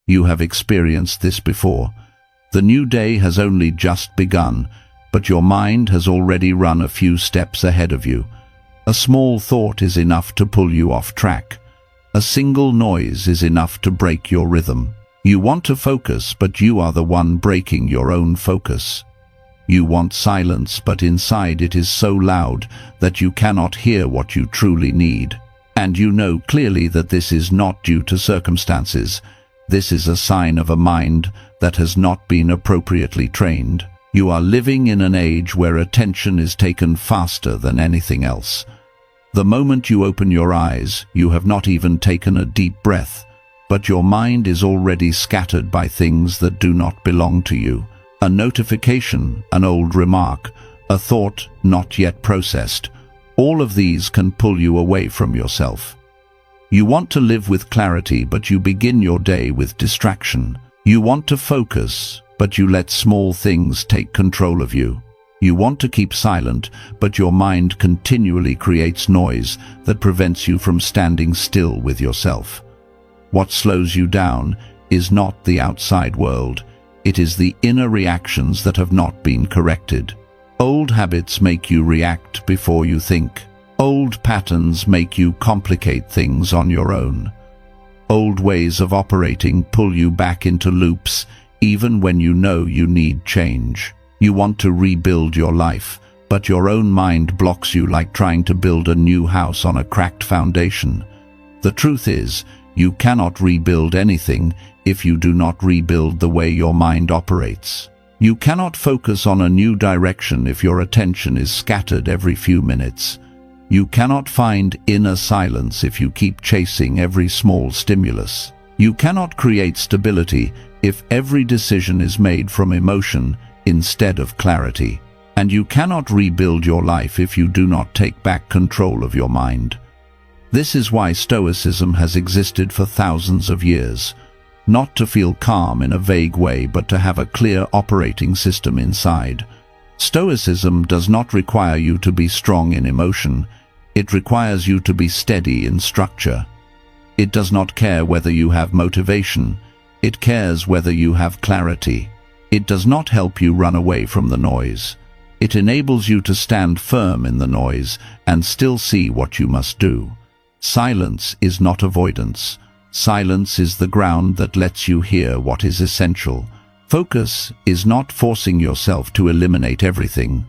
You have experienced this before. The new day has only just begun, but your mind has already run a few steps ahead of you. A small thought is enough to pull you off track. A single noise is enough to break your rhythm. You want to focus, but you are the one breaking your own focus. You want silence, but inside it is so loud that you cannot hear what you truly need. And you know clearly that this is not due to circumstances. This is a sign of a mind that has not been appropriately trained. You are living in an age where attention is taken faster than anything else. The moment you open your eyes, you have not even taken a deep breath, but your mind is already scattered by things that do not belong to you. A notification, an old remark, a thought not yet processed. All of these can pull you away from yourself. You want to live with clarity, but you begin your day with distraction. You want to focus, but you let small things take control of you. You want to keep silent, but your mind continually creates noise that prevents you from standing still with yourself. What slows you down is not the outside world. It is the inner reactions that have not been corrected. Old habits make you react before you think. Old patterns make you complicate things on your own. Old ways of operating pull you back into loops, even when you know you need change. You want to rebuild your life, but your own mind blocks you like trying to build a new house on a cracked foundation. The truth is, you cannot rebuild anything if you do not rebuild the way your mind operates. You cannot focus on a new direction if your attention is scattered every few minutes. You cannot find inner silence if you keep chasing every small stimulus. You cannot create stability if every decision is made from emotion instead of clarity. And you cannot rebuild your life if you do not take back control of your mind. This is why Stoicism has existed for thousands of years. Not to feel calm in a vague way, but to have a clear operating system inside. Stoicism does not require you to be strong in emotion. It requires you to be steady in structure. It does not care whether you have motivation. It cares whether you have clarity. It does not help you run away from the noise. It enables you to stand firm in the noise and still see what you must do. Silence is not avoidance. Silence is the ground that lets you hear what is essential. Focus is not forcing yourself to eliminate everything.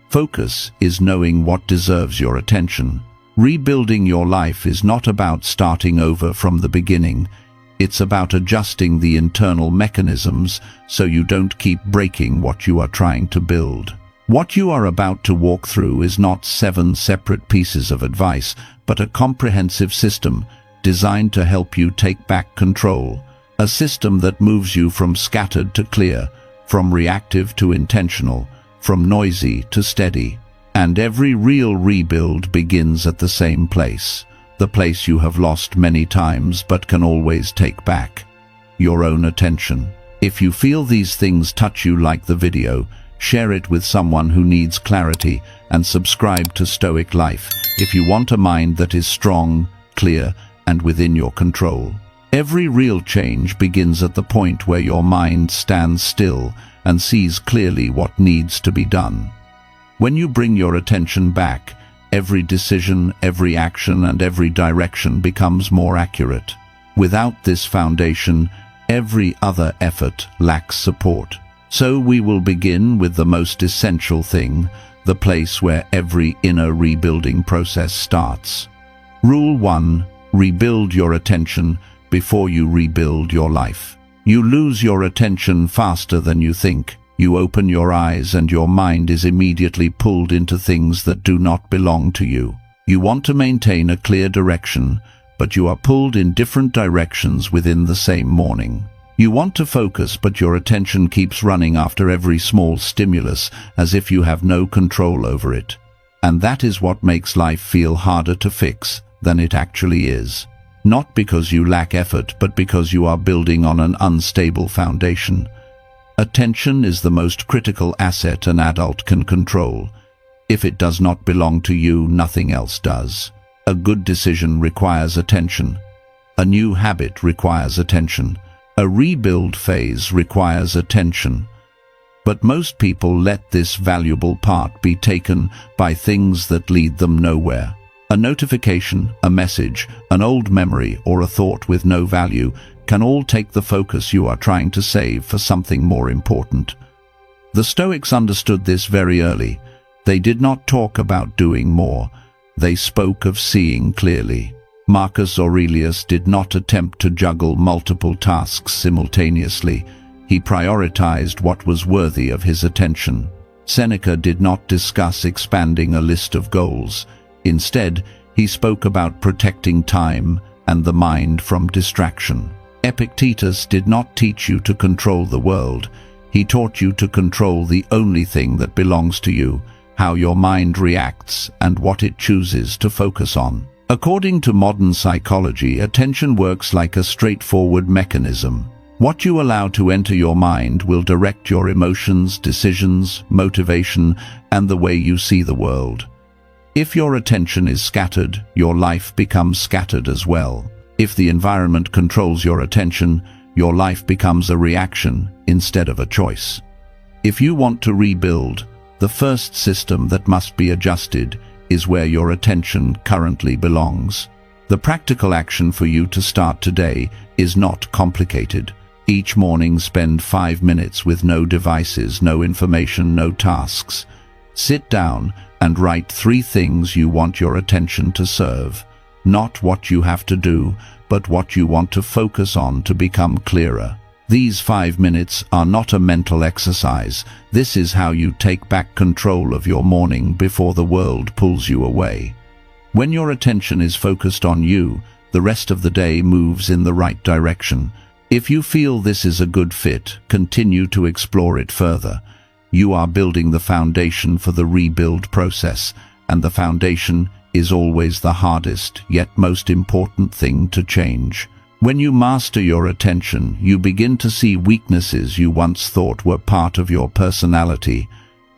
Focus is knowing what deserves your attention. Rebuilding your life is not about starting over from the beginning. It's about adjusting the internal mechanisms so you don't keep breaking what you are trying to build. What you are about to walk through is not 7 separate pieces of advice, but a comprehensive system designed to help you take back control. A system that moves you from scattered to clear, from reactive to intentional, from noisy to steady. And every real rebuild begins at the same place. The place you have lost many times but can always take back. Your own attention. If you feel these things touch you, like the video, share it with someone who needs clarity, and subscribe to Stoic Life if you want a mind that is strong, clear, and within your control. Every real change begins at the point where your mind stands still and sees clearly what needs to be done. When you bring your attention back, every decision, every action, and every direction becomes more accurate. Without this foundation, every other effort lacks support. So we will begin with the most essential thing, the place where every inner rebuilding process starts. Rule 1. Rebuild your attention before you rebuild your life. You lose your attention faster than you think. You open your eyes and your mind is immediately pulled into things that do not belong to you. You want to maintain a clear direction, but you are pulled in different directions within the same morning. You want to focus, but your attention keeps running after every small stimulus as if you have no control over it. And that is what makes life feel harder to fix than it actually is. Not because you lack effort, but because you are building on an unstable foundation. Attention is the most critical asset an adult can control. If it does not belong to you, nothing else does. A good decision requires attention. A new habit requires attention. A rebuild phase requires attention, but most people let this valuable part be taken by things that lead them nowhere. A notification, a message, an old memory, or a thought with no value can all take the focus you are trying to save for something more important. The Stoics understood this very early. They did not talk about doing more. They spoke of seeing clearly. Marcus Aurelius did not attempt to juggle multiple tasks simultaneously. He prioritized what was worthy of his attention. Seneca did not discuss expanding a list of goals. Instead, he spoke about protecting time and the mind from distraction. Epictetus did not teach you to control the world. He taught you to control the only thing that belongs to you, how your mind reacts and what it chooses to focus on. According to modern psychology, attention works like a straightforward mechanism. What you allow to enter your mind will direct your emotions, decisions, motivation, and the way you see the world. If your attention is scattered, your life becomes scattered as well. If the environment controls your attention, your life becomes a reaction instead of a choice. If you want to rebuild, the first system that must be adjusted is where your attention currently belongs. The practical action for you to start today is not complicated. Each morning, spend 5 minutes with no devices, no information, no tasks. Sit down and write 3 things you want your attention to serve. Not what you have to do, but what you want to focus on to become clearer. These 5 minutes are not a mental exercise. This is how you take back control of your morning before the world pulls you away. When your attention is focused on you, the rest of the day moves in the right direction. If you feel this is a good fit, continue to explore it further. You are building the foundation for the rebuild process, and the foundation is always the hardest yet most important thing to change. When you master your attention, you begin to see weaknesses you once thought were part of your personality.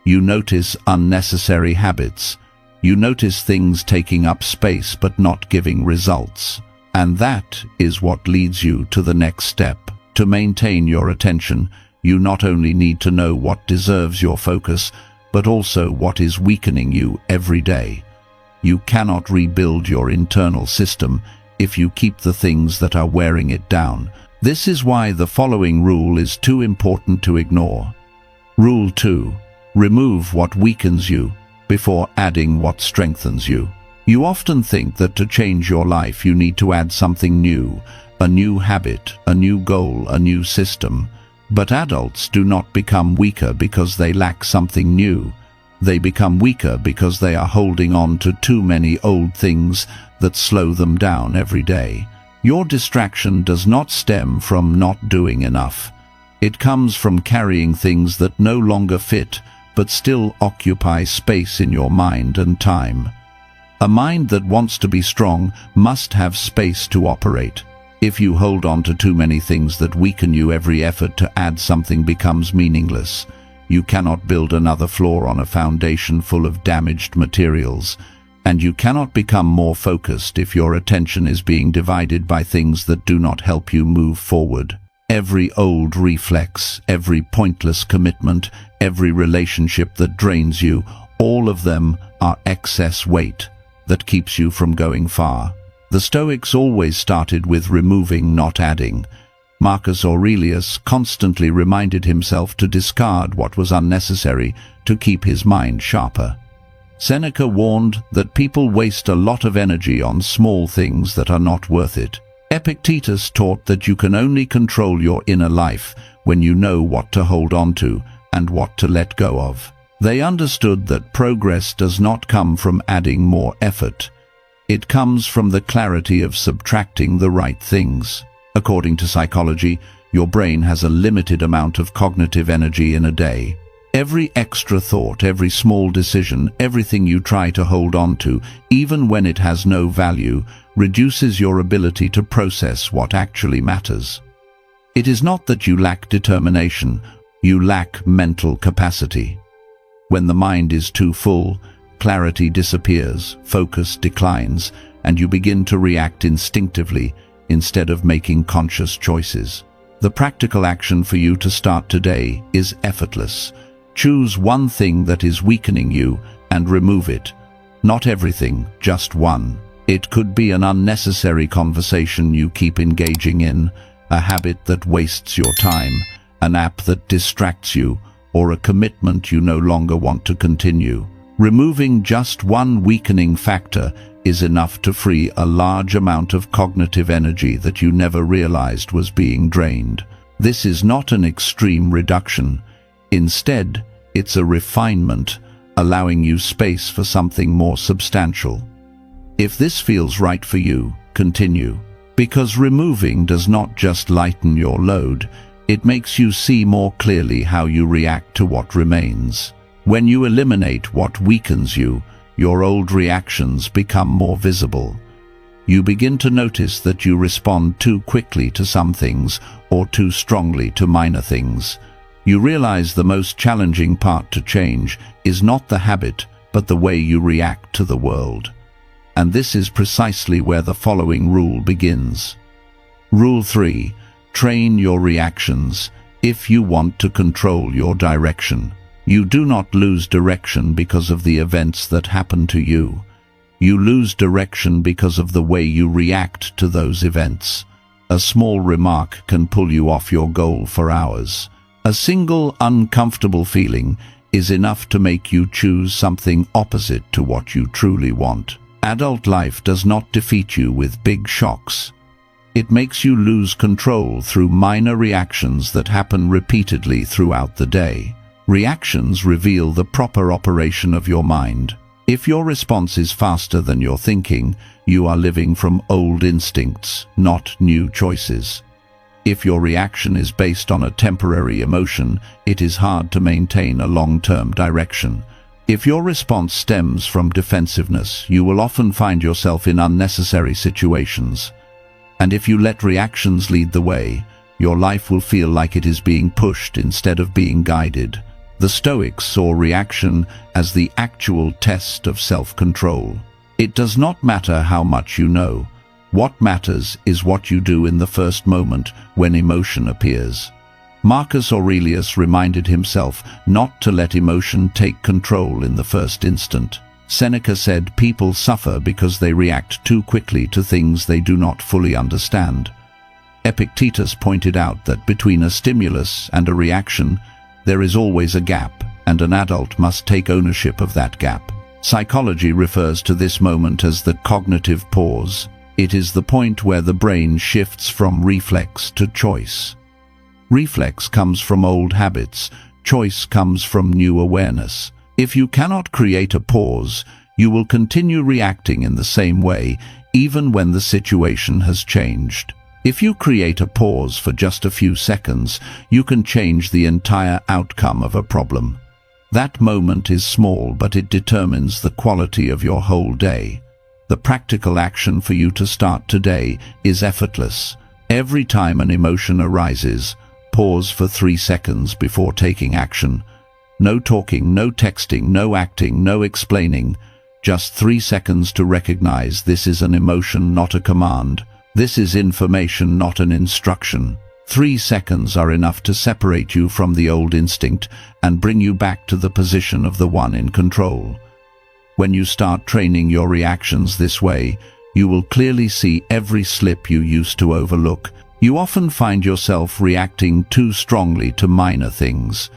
You notice unnecessary habits. You notice things taking up space but not giving results. And that is what leads you to the next step. To maintain your attention, you not only need to know what deserves your focus, but also what is weakening you every day. You cannot rebuild your internal system if you keep the things that are wearing it down. This is why the following rule is too important to ignore. Rule 2. Remove what weakens you before adding what strengthens you. You often think that to change your life you need to add something new, a new habit, a new goal, a new system. But adults do not become weaker because they lack something new. They become weaker because they are holding on to too many old things that slow them down every day. Your distraction does not stem from not doing enough. It comes from carrying things that no longer fit but still occupy space in your mind and time. A mind that wants to be strong must have space to operate. If you hold on to too many things that weaken you, every effort to add something becomes meaningless. You cannot build another floor on a foundation full of damaged materials, and you cannot become more focused if your attention is being divided by things that do not help you move forward. Every old reflex, every pointless commitment, every relationship that drains you, all of them are excess weight that keeps you from going far. The Stoics always started with removing, not adding. Marcus Aurelius constantly reminded himself to discard what was unnecessary to keep his mind sharper. Seneca warned that people waste a lot of energy on small things that are not worth it. Epictetus taught that you can only control your inner life when you know what to hold on to and what to let go of. They understood that progress does not come from adding more effort. It comes from the clarity of subtracting the right things. According to psychology, your brain has a limited amount of cognitive energy in a day. Every extra thought, every small decision, everything you try to hold on to, even when it has no value, reduces your ability to process what actually matters. It is not that you lack determination, you lack mental capacity. When the mind is too full, clarity disappears, focus declines, and you begin to react instinctively instead of making conscious choices. The practical action for you to start today is effortless. Choose one thing that is weakening you and remove it. Not everything, just one. It could be an unnecessary conversation you keep engaging in, a habit that wastes your time, an app that distracts you, or a commitment you no longer want to continue. Removing just one weakening factor is enough to free a large amount of cognitive energy that you never realized was being drained. This is not an extreme reduction. Instead, it's a refinement, allowing you space for something more substantial. If this feels right for you, continue. Because removing does not just lighten your load, it makes you see more clearly how you react to what remains. When you eliminate what weakens you, your old reactions become more visible. You begin to notice that you respond too quickly to some things or too strongly to minor things. You realize the most challenging part to change is not the habit, but the way you react to the world. And this is precisely where the following rule begins. Rule 3. Train your reactions if you want to control your direction. You do not lose direction because of the events that happen to you. You lose direction because of the way you react to those events. A small remark can pull you off your goal for hours. A single uncomfortable feeling is enough to make you choose something opposite to what you truly want. Adult life does not defeat you with big shocks. It makes you lose control through minor reactions that happen repeatedly throughout the day. Reactions reveal the proper operation of your mind. If your response is faster than your thinking, you are living from old instincts, not new choices. If your reaction is based on a temporary emotion, it is hard to maintain a long-term direction. If your response stems from defensiveness, you will often find yourself in unnecessary situations. And if you let reactions lead the way, your life will feel like it is being pushed instead of being guided. The Stoics saw reaction as the actual test of self-control. It does not matter how much you know. What matters is what you do in the first moment when emotion appears. Marcus Aurelius reminded himself not to let emotion take control in the first instant. Seneca said people suffer because they react too quickly to things they do not fully understand. Epictetus pointed out that between a stimulus and a reaction, there is always a gap, and an adult must take ownership of that gap. Psychology refers to this moment as the cognitive pause. It is the point where the brain shifts from reflex to choice. Reflex comes from old habits. Choice comes from new awareness. If you cannot create a pause, you will continue reacting in the same way, even when the situation has changed. If you create a pause for just a few seconds, you can change the entire outcome of a problem. That moment is small, but it determines the quality of your whole day. The practical action for you to start today is effortless. Every time an emotion arises, pause for 3 seconds before taking action. No talking, no texting, no acting, no explaining. Just 3 seconds to recognize this is an emotion, not a command. This is information, not an instruction. 3 seconds are enough to separate you from the old instinct and bring you back to the position of the one in control. When you start training your reactions this way, you will clearly see every slip you used to overlook. You often find yourself reacting too strongly to minor things.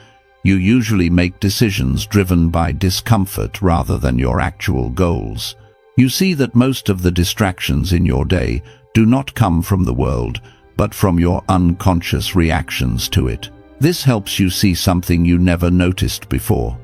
You usually make decisions driven by discomfort rather than your actual goals. You see that most of the distractions in your day do not come from the world, but from your unconscious reactions to it. This helps you see something you never noticed before.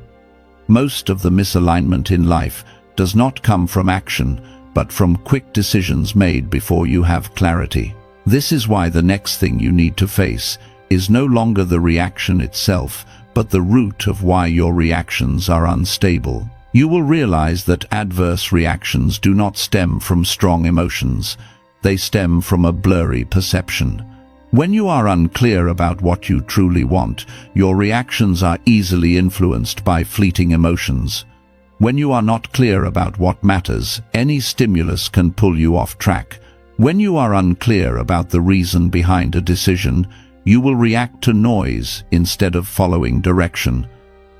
Most of the misalignment in life does not come from action, but from quick decisions made before you have clarity. This is why the next thing you need to face is no longer the reaction itself, but the root of why your reactions are unstable. You will realize that adverse reactions do not stem from strong emotions. They stem from a blurry perception. When you are unclear about what you truly want, your reactions are easily influenced by fleeting emotions. When you are not clear about what matters, any stimulus can pull you off track. When you are unclear about the reason behind a decision, You will react to noise instead of following direction.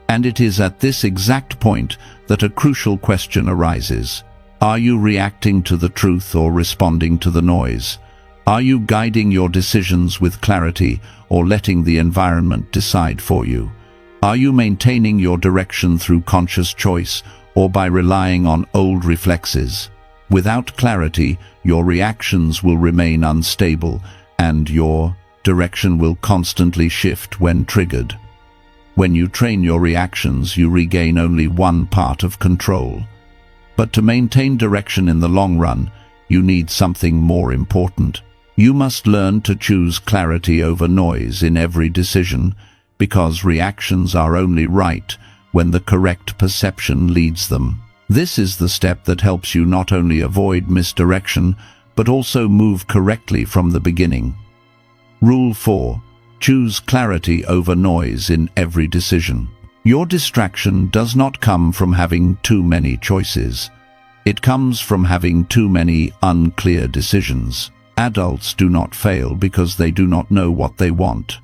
And it is at this exact point that a crucial question arises. Are you reacting to the truth or responding to the noise? Are you guiding your decisions with clarity or letting the environment decide for you? Are you maintaining your direction through conscious choice or by relying on old reflexes? Without clarity, your reactions will remain unstable and your direction will constantly shift when triggered. When you train your reactions, you regain only one part of control. But to maintain direction in the long run, you need something more important. You must learn to choose clarity over noise in every decision, because reactions are only right when the correct perception leads them. This is the step that helps you not only avoid misdirection, but also move correctly from the beginning. Rule 4. Choose clarity over noise in every decision. Your distraction does not come from having too many choices. It comes from having too many unclear decisions. Adults do not fail because they do not know what they want.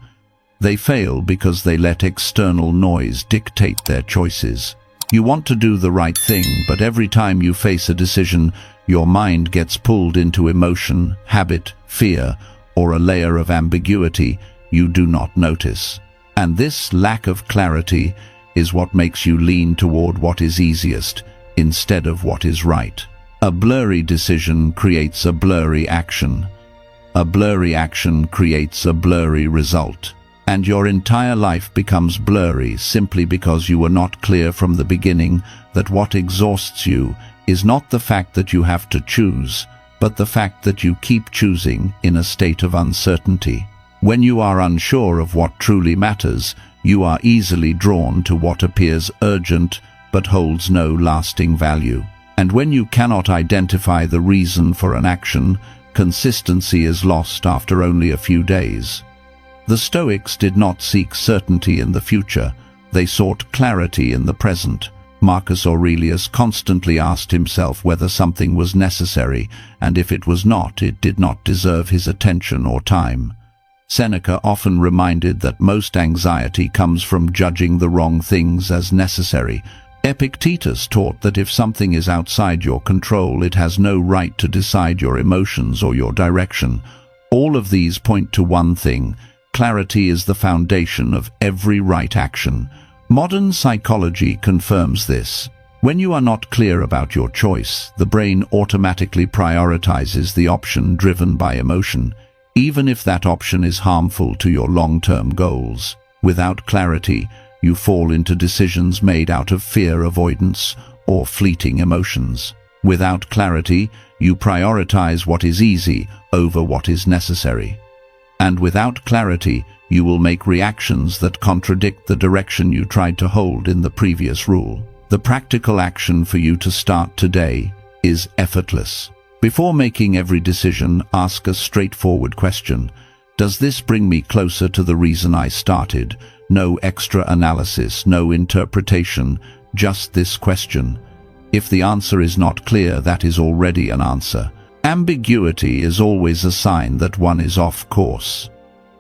They fail because they let external noise dictate their choices. You want to do the right thing, but every time you face a decision, your mind gets pulled into emotion, habit, fear, or a layer of ambiguity you do not notice. And this lack of clarity is what makes you lean toward what is easiest instead of what is right. A blurry decision creates a blurry action. A blurry action creates a blurry result. And your entire life becomes blurry simply because you were not clear from the beginning that what exhausts you is not the fact that you have to choose, but the fact that you keep choosing in a state of uncertainty. When you are unsure of what truly matters, you are easily drawn to what appears urgent but holds no lasting value. And when you cannot identify the reason for an action, consistency is lost after only a few days. The Stoics did not seek certainty in the future, they sought clarity in the present. Marcus Aurelius constantly asked himself whether something was necessary, and if it was not, it did not deserve his attention or time. Seneca often reminded that most anxiety comes from judging the wrong things as necessary. Epictetus taught that if something is outside your control, it has no right to decide your emotions or your direction. All of these point to one thing: clarity is the foundation of every right action. Modern psychology confirms this. When you are not clear about your choice, the brain automatically prioritizes the option driven by emotion, even if that option is harmful to your long-term goals. Without clarity, you fall into decisions made out of fear avoidance or fleeting emotions. Without clarity, you prioritize what is easy over what is necessary. And without clarity, you will make reactions that contradict the direction you tried to hold in the previous rule. The practical action for you to start today is effortless. Before making every decision, ask a straightforward question. Does this bring me closer to the reason I started? No extra analysis, no interpretation, just this question. If the answer is not clear, that is already an answer. Ambiguity is always a sign that one is off course.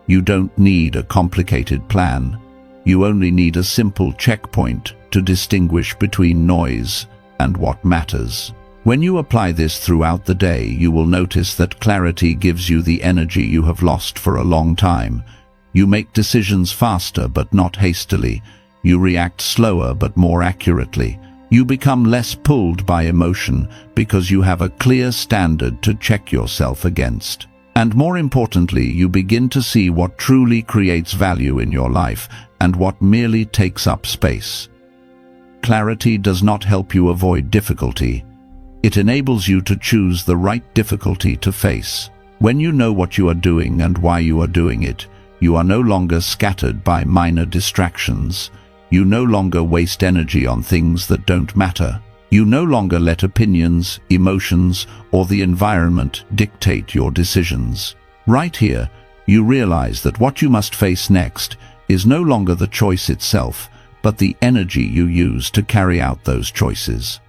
You don't need a complicated plan. You only need a simple checkpoint to distinguish between noise and what matters. When you apply this throughout the day, you will notice that clarity gives you the energy you have lost for a long time. You make decisions faster but not hastily. You react slower but more accurately. You become less pulled by emotion because you have a clear standard to check yourself against. And more importantly, you begin to see what truly creates value in your life and what merely takes up space. Clarity does not help you avoid difficulty. It enables you to choose the right difficulty to face. When you know what you are doing and why you are doing it, you are no longer scattered by minor distractions. You no longer waste energy on things that don't matter. You no longer let opinions, emotions, or the environment dictate your decisions. Right here, you realize that what you must face next is no longer the choice itself, but the energy you use to carry out those choices.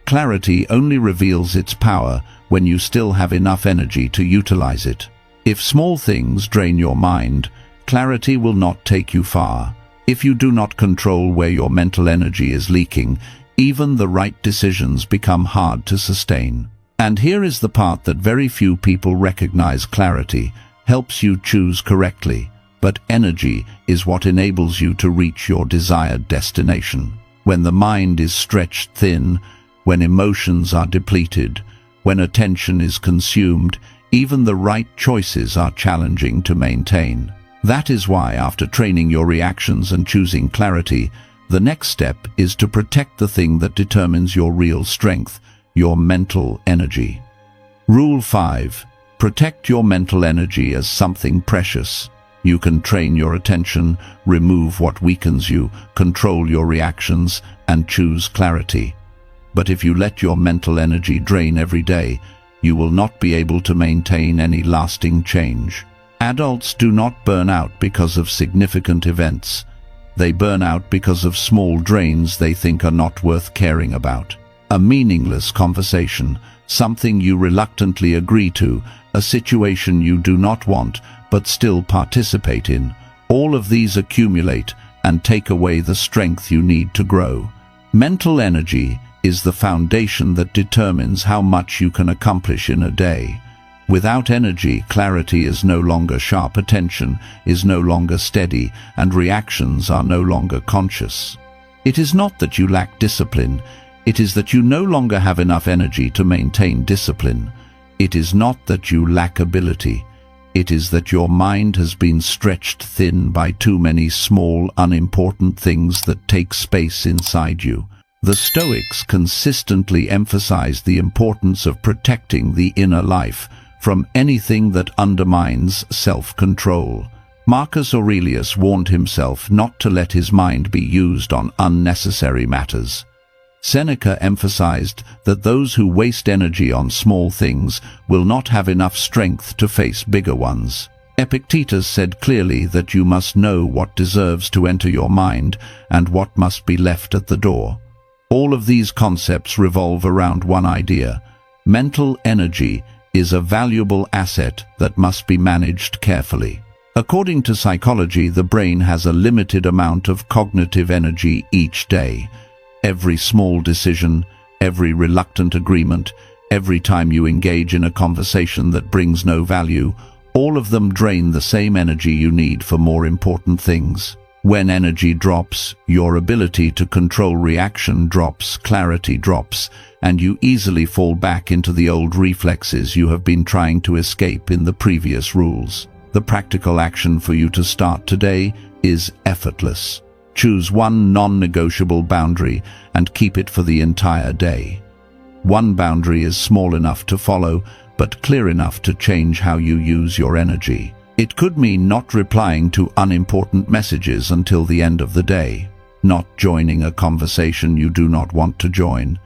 Clarity only reveals its power when you still have enough energy to utilize it. If small things drain your mind, clarity will not take you far. If you do not control where your mental energy is leaking, even the right decisions become hard to sustain. And here is the part that very few people recognize: clarity helps you choose correctly, but energy is what enables you to reach your desired destination. When the mind is stretched thin, when emotions are depleted, when attention is consumed, even the right choices are challenging to maintain. That is why, after training your reactions and choosing clarity, the next step is to protect the thing that determines your real strength, your mental energy. Rule 5. Protect your mental energy as something precious. You can train your attention, remove what weakens you, control your reactions, and choose clarity. But if you let your mental energy drain every day, you will not be able to maintain any lasting change. Adults do not burn out because of significant events. They burn out because of small drains they think are not worth caring about. A meaningless conversation, something you reluctantly agree to, a situation you do not want but still participate in. All of these accumulate and take away the strength you need to grow. Mental energy is the foundation that determines how much you can accomplish in a day. Without energy, clarity is no longer sharp, attention is no longer steady, and reactions are no longer conscious. It is not that you lack discipline, it is that you no longer have enough energy to maintain discipline. It is not that you lack ability, it is that your mind has been stretched thin by too many small, unimportant things that take space inside you. The Stoics consistently emphasized the importance of protecting the inner life from anything that undermines self-control. Marcus Aurelius warned himself not to let his mind be used on unnecessary matters. Seneca emphasized that those who waste energy on small things will not have enough strength to face bigger ones. Epictetus said clearly that you must know what deserves to enter your mind and what must be left at the door. All of these concepts revolve around one idea: mental energy is a valuable asset that must be managed carefully. According to psychology, the brain has a limited amount of cognitive energy each day. Every small decision, every reluctant agreement, every time you engage in a conversation that brings no value, all of them drain the same energy you need for more important things. When energy drops, your ability to control reaction drops, clarity drops, and you easily fall back into the old reflexes you have been trying to escape in the previous rules. The practical action for you to start today is effortless. Choose one non-negotiable boundary and keep it for the entire day. One boundary is small enough to follow, but clear enough to change how you use your energy. It could mean not replying to unimportant messages until the end of the day, not joining a conversation you do not want to join,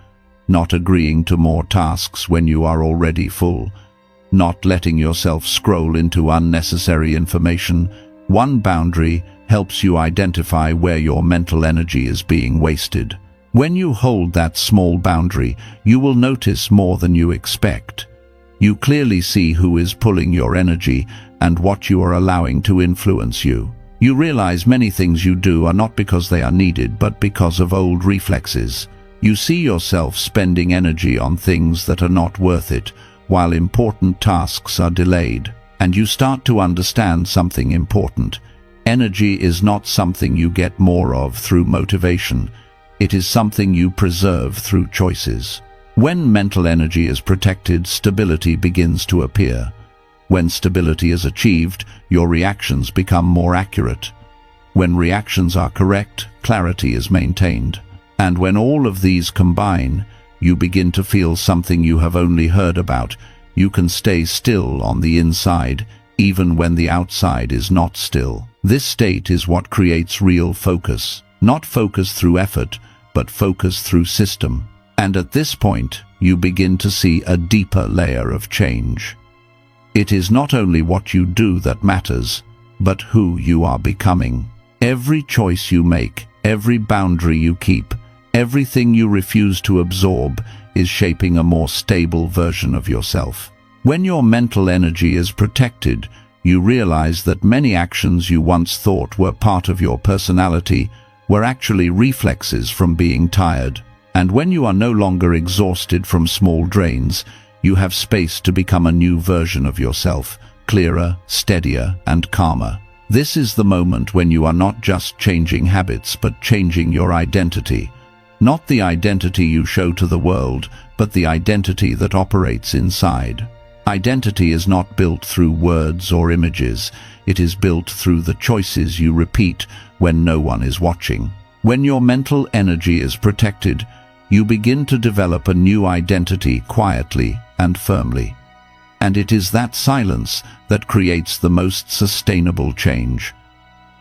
not agreeing to more tasks when you are already full, not letting yourself scroll into unnecessary information. One boundary helps you identify where your mental energy is being wasted. When you hold that small boundary, you will notice more than you expect. You clearly see who is pulling your energy and what you are allowing to influence you. You realize many things you do are not because they are needed, but because of old reflexes. You see yourself spending energy on things that are not worth it, while important tasks are delayed. And you start to understand something important. Energy is not something you get more of through motivation. It is something you preserve through choices. When mental energy is protected, stability begins to appear. When stability is achieved, your reactions become more accurate. When reactions are correct, clarity is maintained. And when all of these combine, you begin to feel something you have only heard about. You can stay still on the inside, even when the outside is not still. This state is what creates real focus. Not focus through effort, but focus through system. And at this point, you begin to see a deeper layer of change. It is not only what you do that matters, but who you are becoming. Every choice you make, every boundary you keep, everything you refuse to absorb is shaping a more stable version of yourself. When your mental energy is protected, you realize that many actions you once thought were part of your personality were actually reflexes from being tired. And when you are no longer exhausted from small drains, you have space to become a new version of yourself, clearer, steadier, and calmer. This is the moment when you are not just changing habits, but changing your identity. Not the identity you show to the world, but the identity that operates inside. Identity is not built through words or images. It is built through the choices you repeat when no one is watching. When your mental energy is protected, you begin to develop a new identity quietly and firmly. And it is that silence that creates the most sustainable change.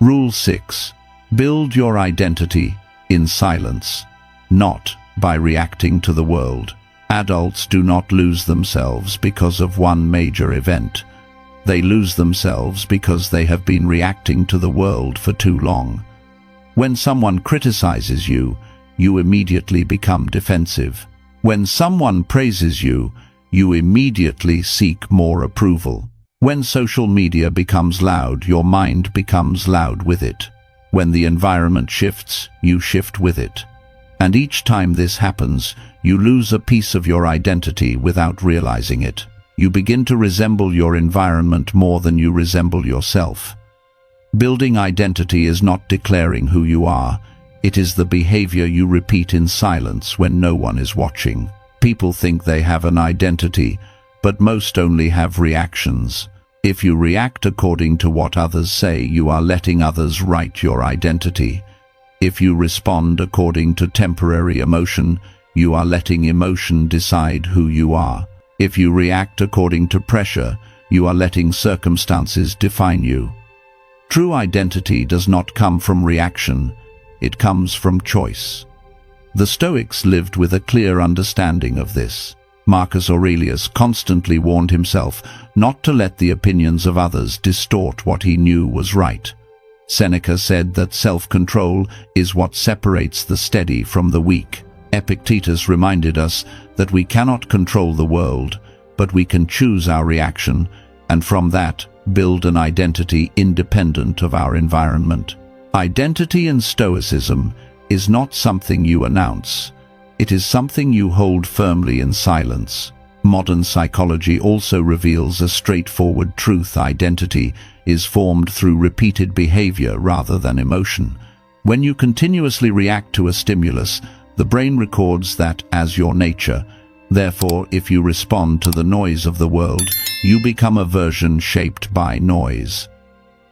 Rule 6. Build your identity in silence, not by reacting to the world. Adults do not lose themselves because of one major event. They lose themselves because they have been reacting to the world for too long. When someone criticizes you, you immediately become defensive. When someone praises you, you immediately seek more approval. When social media becomes loud, your mind becomes loud with it. When the environment shifts, you shift with it. And each time this happens, you lose a piece of your identity without realizing it. You begin to resemble your environment more than you resemble yourself. Building identity is not declaring who you are. It is the behavior you repeat in silence when no one is watching. People think they have an identity, but most only have reactions. If you react according to what others say, you are letting others write your identity. If you respond according to temporary emotion, you are letting emotion decide who you are. If you react according to pressure, you are letting circumstances define you. True identity does not come from reaction, it comes from choice. The Stoics lived with a clear understanding of this. Marcus Aurelius constantly warned himself not to let the opinions of others distort what he knew was right. Seneca said that self-control is what separates the steady from the weak. Epictetus reminded us that we cannot control the world, but we can choose our reaction, and from that, build an identity independent of our environment. Identity in Stoicism is not something you announce. It is something you hold firmly in silence. Modern psychology also reveals a straightforward truth: identity is formed through repeated behavior rather than emotion. When you continuously react to a stimulus, the brain records that as your nature. Therefore, if you respond to the noise of the world, you become a version shaped by noise.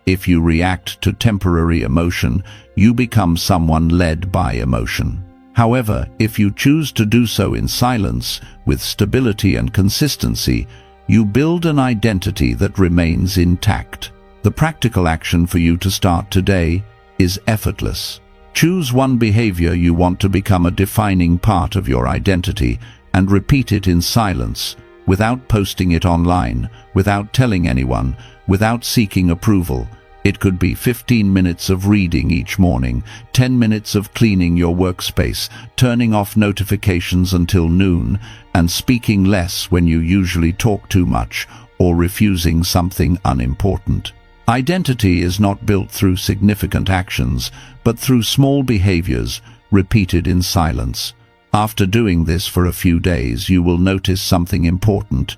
If you react to temporary emotion, you become someone led by emotion. However, if you choose to do so in silence, with stability and consistency, you build an identity that remains intact. The practical action for you to start today is effortless. Choose one behavior you want to become a defining part of your identity and repeat it in silence, without posting it online, without telling anyone, without seeking approval. It could be 15 minutes of reading each morning, 10 minutes of cleaning your workspace, turning off notifications until noon, and speaking less when you usually talk too much, or refusing something unimportant. Identity is not built through significant actions, but through small behaviors repeated in silence. After doing this for a few days, you will notice something important.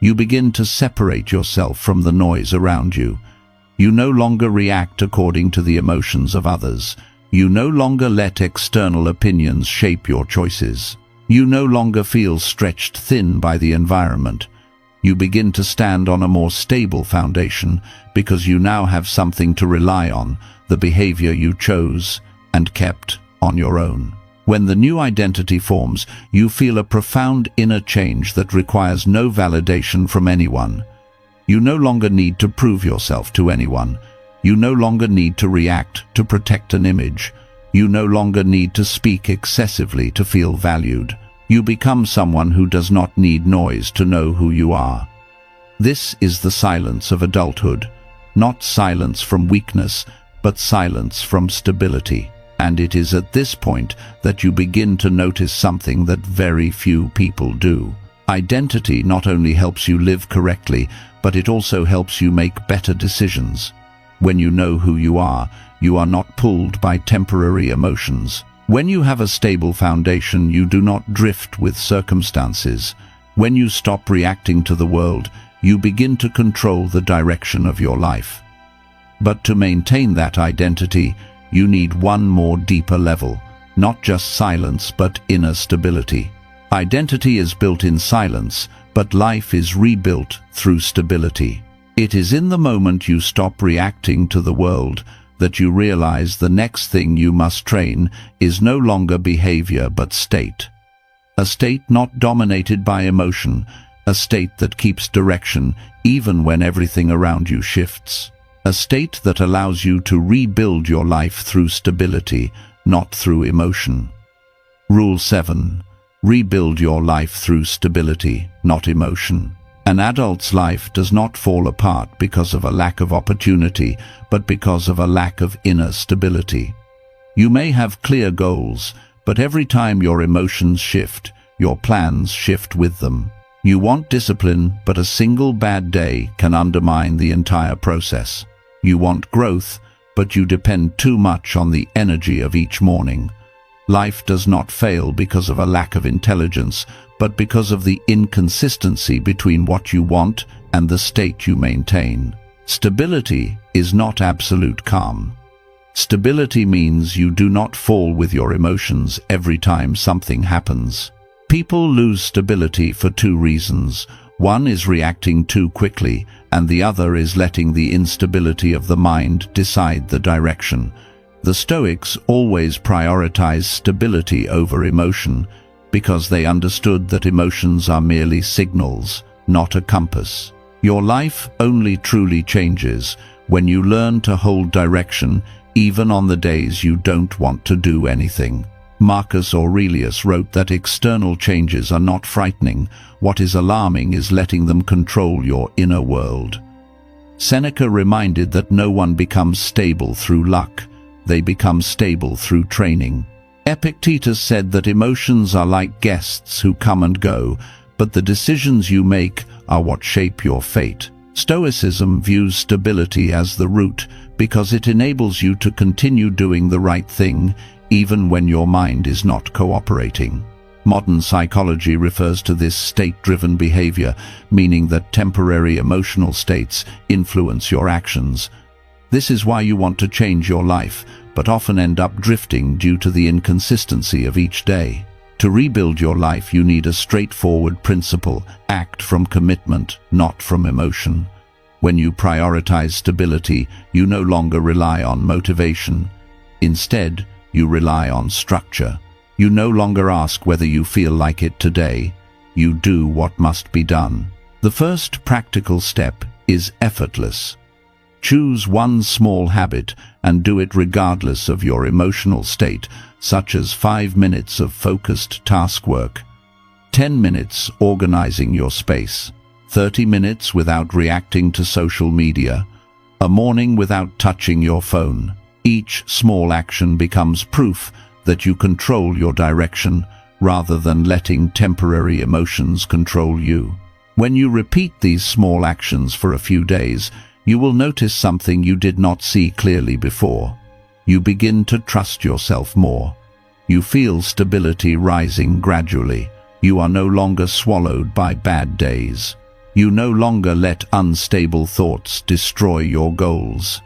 You begin to separate yourself from the noise around you. You no longer react according to the emotions of others. You no longer let external opinions shape your choices. You no longer feel stretched thin by the environment. You begin to stand on a more stable foundation because you now have something to rely on, the behavior you chose and kept on your own. When the new identity forms, you feel a profound inner change that requires no validation from anyone. You no longer need to prove yourself to anyone. You no longer need to react to protect an image. You no longer need to speak excessively to feel valued. You become someone who does not need noise to know who you are. This is the silence of adulthood, not silence from weakness, but silence from stability. And it is at this point that you begin to notice something that very few people do. Identity not only helps you live correctly, but it also helps you make better decisions. When you know who you are not pulled by temporary emotions. When you have a stable foundation, you do not drift with circumstances. When you stop reacting to the world, you begin to control the direction of your life. But to maintain that identity, you need one more deeper level, not just silence but inner stability. Identity is built in silence, but life is rebuilt through stability. It is in the moment you stop reacting to the world that you realize the next thing you must train is no longer behavior but state. A state not dominated by emotion, a state that keeps direction even when everything around you shifts. A state that allows you to rebuild your life through stability, not through emotion. Rule 7. Rebuild your life through stability, not emotion. An adult's life does not fall apart because of a lack of opportunity, but because of a lack of inner stability. You may have clear goals, but every time your emotions shift, your plans shift with them. You want discipline, but a single bad day can undermine the entire process. You want growth, but you depend too much on the energy of each morning. Life does not fail because of a lack of intelligence, but because of the inconsistency between what you want and the state you maintain. Stability is not absolute calm. Stability means you do not fall with your emotions every time something happens. People lose stability for two reasons. One is reacting too quickly, and the other is letting the instability of the mind decide the direction. The Stoics always prioritized stability over emotion because they understood that emotions are merely signals, not a compass. Your life only truly changes when you learn to hold direction even on the days you don't want to do anything. Marcus Aurelius wrote that external changes are not frightening. What is alarming is letting them control your inner world. Seneca reminded that no one becomes stable through luck. They become stable through training. Epictetus said that emotions are like guests who come and go, but the decisions you make are what shape your fate. Stoicism views stability as the root because it enables you to continue doing the right thing even when your mind is not cooperating. Modern psychology refers to this state-driven behavior, meaning that temporary emotional states influence your actions. This is why you want to change your life, but often end up drifting due to the inconsistency of each day. To rebuild your life, you need a straightforward principle: act from commitment, not from emotion. When you prioritize stability, you no longer rely on motivation. Instead, you rely on structure. You no longer ask whether you feel like it today. You do what must be done. The first practical step is effortless. Choose one small habit and do it regardless of your emotional state, such as 5 minutes of focused task work, 10 minutes organizing your space, 30 minutes without reacting to social media, a morning without touching your phone. Each small action becomes proof that you control your direction rather than letting temporary emotions control you. When you repeat these small actions for a few days, you will notice something you did not see clearly before. You begin to trust yourself more. You feel stability rising gradually. You are no longer swallowed by bad days. You no longer let unstable thoughts destroy your goals.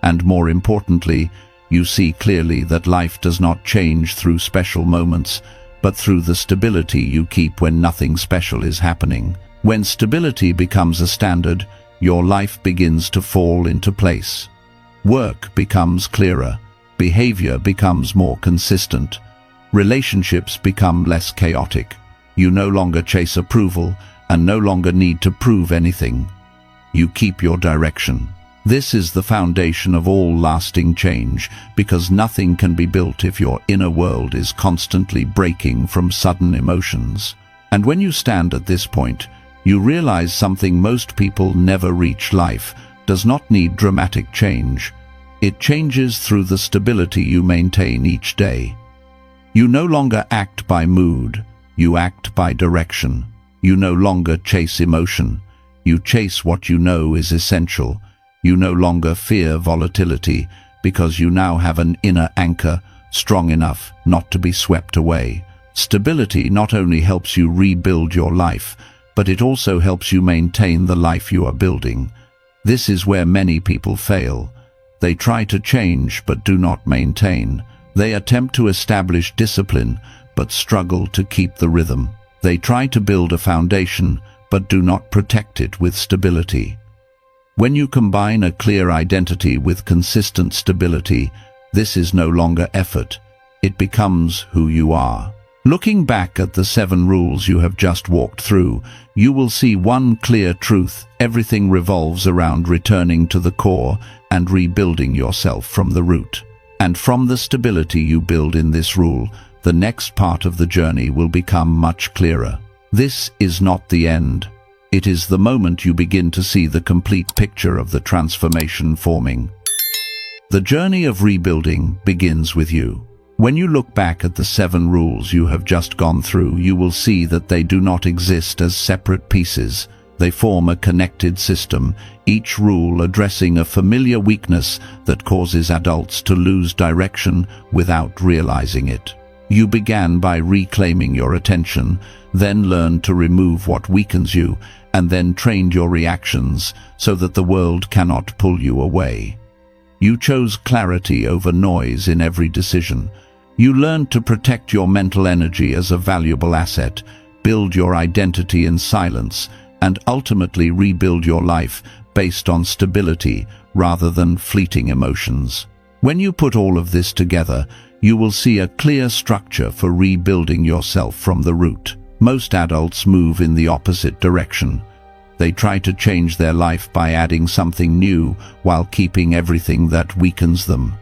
And more importantly, you see clearly that life does not change through special moments, but through the stability you keep when nothing special is happening. When stability becomes a standard, your life begins to fall into place. Work becomes clearer. Behavior becomes more consistent. Relationships become less chaotic. You no longer chase approval and no longer need to prove anything. You keep your direction. This is the foundation of all lasting change, because nothing can be built if your inner world is constantly breaking from sudden emotions. And when you stand at this point, you realize something most people never reach. Life does not need dramatic change. It changes through the stability you maintain each day. You no longer act by mood, you act by direction. You no longer chase emotion, You chase what you know is essential. You no longer fear volatility because you now have an inner anchor strong enough not to be swept away. Stability not only helps you rebuild your life, but it also helps you maintain the life you are building. This is where many people fail. They try to change but do not maintain. They attempt to establish discipline but struggle to keep the rhythm. They try to build a foundation but do not protect it with stability. When you combine a clear identity with consistent stability, this is no longer effort. It becomes who you are. Looking back at the 7 rules you have just walked through, you will see one clear truth: everything revolves around returning to the core and rebuilding yourself from the root. And from the stability you build in this rule, the next part of the journey will become much clearer. This is not the end. It is the moment you begin to see the complete picture of the transformation forming. The journey of rebuilding begins with you. When you look back at the 7 rules you have just gone through, you will see that they do not exist as separate pieces. They form a connected system, each rule addressing a familiar weakness that causes adults to lose direction without realizing it. You began by reclaiming your attention, then learned to remove what weakens you, and then trained your reactions so that the world cannot pull you away. You chose clarity over noise in every decision. You learned to protect your mental energy as a valuable asset, build your identity in silence, and ultimately rebuild your life based on stability rather than fleeting emotions. When you put all of this together, you will see a clear structure for rebuilding yourself from the root. Most adults move in the opposite direction. They try to change their life by adding something new while keeping everything that weakens them.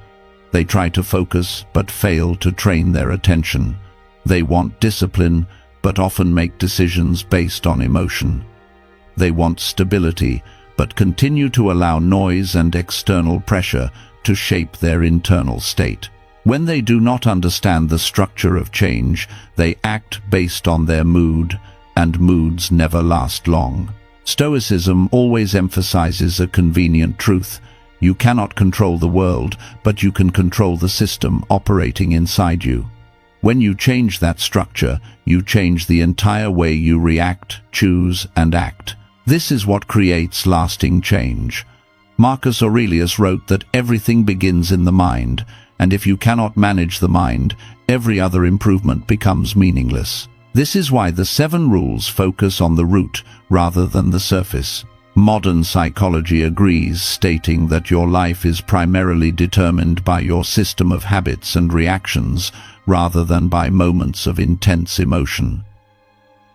They try to focus but fail to train their attention. They want discipline but often make decisions based on emotion. They want stability but continue to allow noise and external pressure to shape their internal state. When they do not understand the structure of change, they act based on their mood, and moods never last long. Stoicism always emphasizes a convenient truth. You cannot control the world, but you can control the system operating inside you. When you change that structure, you change the entire way you react, choose, and act. This is what creates lasting change. Marcus Aurelius wrote that everything begins in the mind, and if you cannot manage the mind, every other improvement becomes meaningless. This is why the 7 rules focus on the root rather than the surface. Modern psychology agrees, stating that your life is primarily determined by your system of habits and reactions rather than by moments of intense emotion.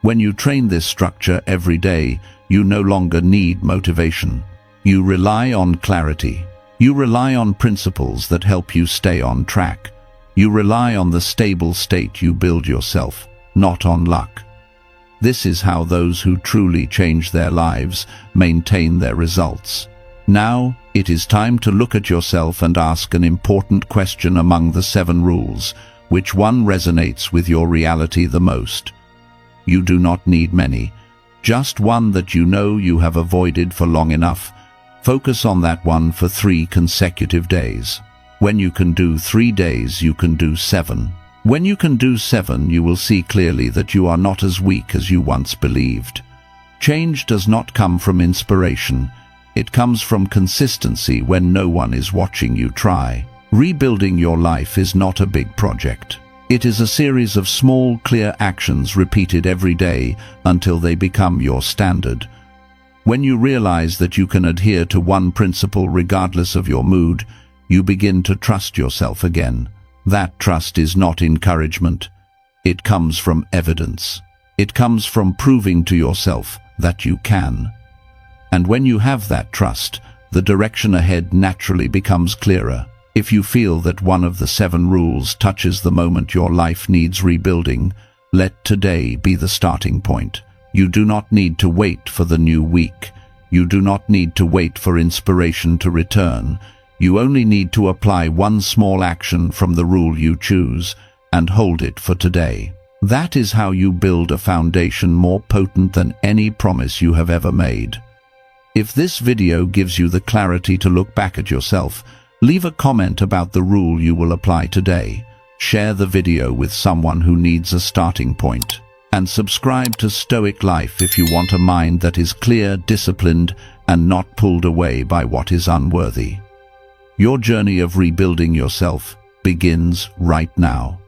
When you train this structure every day, you no longer need motivation. You rely on clarity. You rely on principles that help you stay on track. You rely on the stable state you build yourself, not on luck. This is how those who truly change their lives maintain their results. Now, it is time to look at yourself and ask an important question among the 7 rules. Which one resonates with your reality the most? You do not need many. Just one that you know you have avoided for long enough. Focus on that one for 3 consecutive days. When you can do 3 days, you can do 7. When you can do 7, you will see clearly that you are not as weak as you once believed. Change does not come from inspiration. It comes from consistency when no one is watching you try. Rebuilding your life is not a big project. It is a series of small, clear actions repeated every day until they become your standard. When you realize that you can adhere to one principle regardless of your mood, you begin to trust yourself again. That trust is not encouragement. It comes from evidence. It comes from proving to yourself that you can. And when you have that trust, the direction ahead naturally becomes clearer. If you feel that one of the 7 rules touches the moment your life needs rebuilding, let today be the starting point. You do not need to wait for the new week. You do not need to wait for inspiration to return. You only need to apply one small action from the rule you choose and hold it for today. That is how you build a foundation more potent than any promise you have ever made. If this video gives you the clarity to look back at yourself, leave a comment about the rule you will apply today. Share the video with someone who needs a starting point. And subscribe to Stoic Life if you want a mind that is clear, disciplined, and not pulled away by what is unworthy. Your journey of rebuilding yourself begins right now.